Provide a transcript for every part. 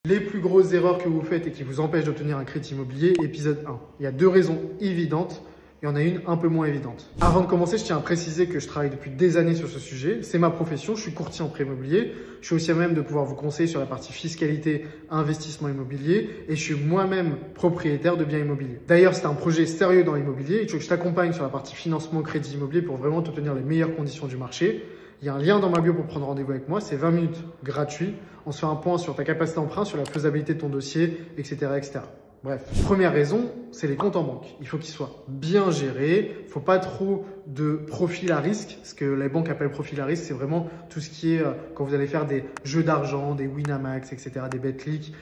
Les plus grosses erreurs que vous faites et qui vous empêchent d'obtenir un crédit immobilier, épisode 1. Il y a deux raisons évidentes, il y en a une un peu moins évidente. Avant de commencer, je tiens à préciser que je travaille depuis des années sur ce sujet. C'est ma profession, je suis courtier en prêt immobilier. Je suis aussi à même de pouvoir vous conseiller sur la partie fiscalité, investissement immobilier et je suis moi-même propriétaire de biens immobiliers. D'ailleurs, c'est un projet sérieux dans l'immobilier et je t'accompagne sur la partie financement crédit immobilier pour vraiment t'obtenir les meilleures conditions du marché. Il y a un lien dans ma bio pour prendre rendez-vous avec moi, c'est 20 minutes gratuit. On se fait un point sur ta capacité d'emprunt, sur la faisabilité de ton dossier, etc. etc. Bref, première raison, c'est les comptes en banque. Il faut qu'ils soient bien gérés, il ne faut pas trop de profil à risque. Ce que les banques appellent profil à risque, c'est vraiment tout ce qui est quand vous allez faire des jeux d'argent, des Winamax, etc., des Betclic,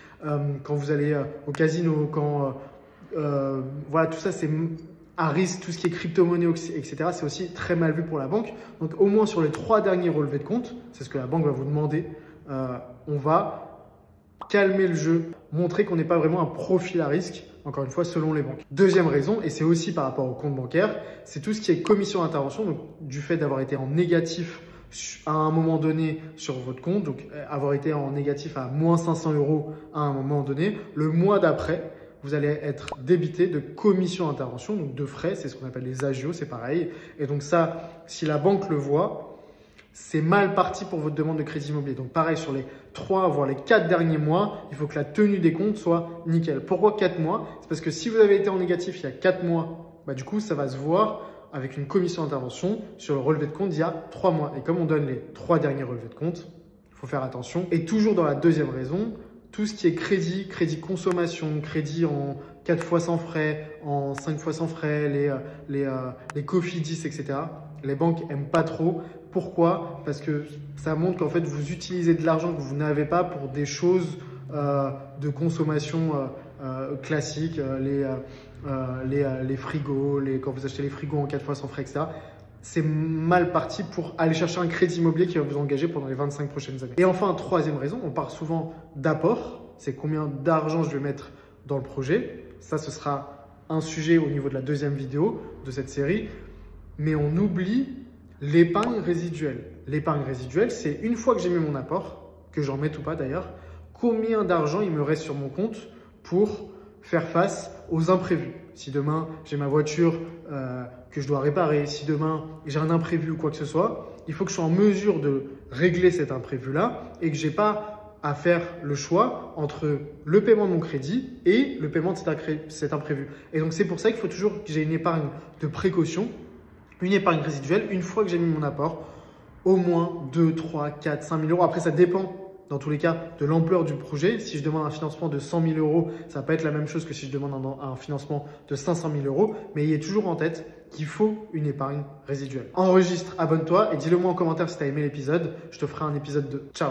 quand vous allez au casino, voilà, tout ça c'est à risque, tout ce qui est crypto-monnaie, etc., c'est aussi très mal vu pour la banque. Donc, au moins sur les 3 derniers relevés de compte, c'est ce que la banque va vous demander, on va calmer le jeu, montrer qu'on n'est pas vraiment un profil à risque, encore une fois, selon les banques. Deuxième raison, et c'est aussi par rapport au compte bancaire, c'est tout ce qui est commission d'intervention, donc du fait d'avoir été en négatif à un moment donné sur votre compte, donc avoir été en négatif à moins 500 € à un moment donné, le mois d'après, vous allez être débité de commission d'intervention, donc de frais, c'est ce qu'on appelle les agios, c'est pareil. Et donc ça, si la banque le voit, c'est mal parti pour votre demande de crédit immobilier. Donc pareil, sur les 3 voire les 4 derniers mois, il faut que la tenue des comptes soit nickel. Pourquoi 4 mois? C'est parce que si vous avez été en négatif il y a 4 mois, bah du coup, ça va se voir avec une commission d'intervention sur le relevé de compte il y a 3 mois. Et comme on donne les 3 derniers relevés de compte, il faut faire attention. Et toujours dans la deuxième raison, tout ce qui est crédit consommation, crédit en 4 fois sans frais, en 5 fois sans frais, les Cofidis, etc. Les banques n'aiment pas trop. Pourquoi? Parce que ça montre qu'en fait, vous utilisez de l'argent que vous n'avez pas pour des choses de consommation classiques, les frigos, quand vous achetez les frigos en 4 fois sans frais, etc. C'est mal parti pour aller chercher un crédit immobilier qui va vous engager pendant les 25 prochaines années. Et enfin, troisième raison, on parle souvent d'apport. C'est combien d'argent je vais mettre dans le projet. Ça, ce sera un sujet au niveau de la deuxième vidéo de cette série. Mais on oublie l'épargne résiduelle. L'épargne résiduelle, c'est une fois que j'ai mis mon apport, que j'en mette ou pas d'ailleurs, combien d'argent il me reste sur mon compte pour faire face aux imprévus. Si demain, j'ai ma voiture que je dois réparer, si demain, j'ai un imprévu ou quoi que ce soit, il faut que je sois en mesure de régler cet imprévu-là et que je n'ai pas à faire le choix entre le paiement de mon crédit et le paiement de cet imprévu. Et donc, c'est pour ça qu'il faut toujours que j'ai une épargne de précaution, une épargne résiduelle, une fois que j'ai mis mon apport, au moins 2, 3, 4, 5 000 €. Après, ça dépend dans tous les cas de l'ampleur du projet. Si je demande un financement de 100 000 €, ça va pas être la même chose que si je demande un financement de 500 000 €. Mais il est toujours en tête qu'il faut une épargne résiduelle. Enregistre, abonne-toi et dis-le moi en commentaire si tu as aimé l'épisode. Je te ferai un épisode 2. Ciao!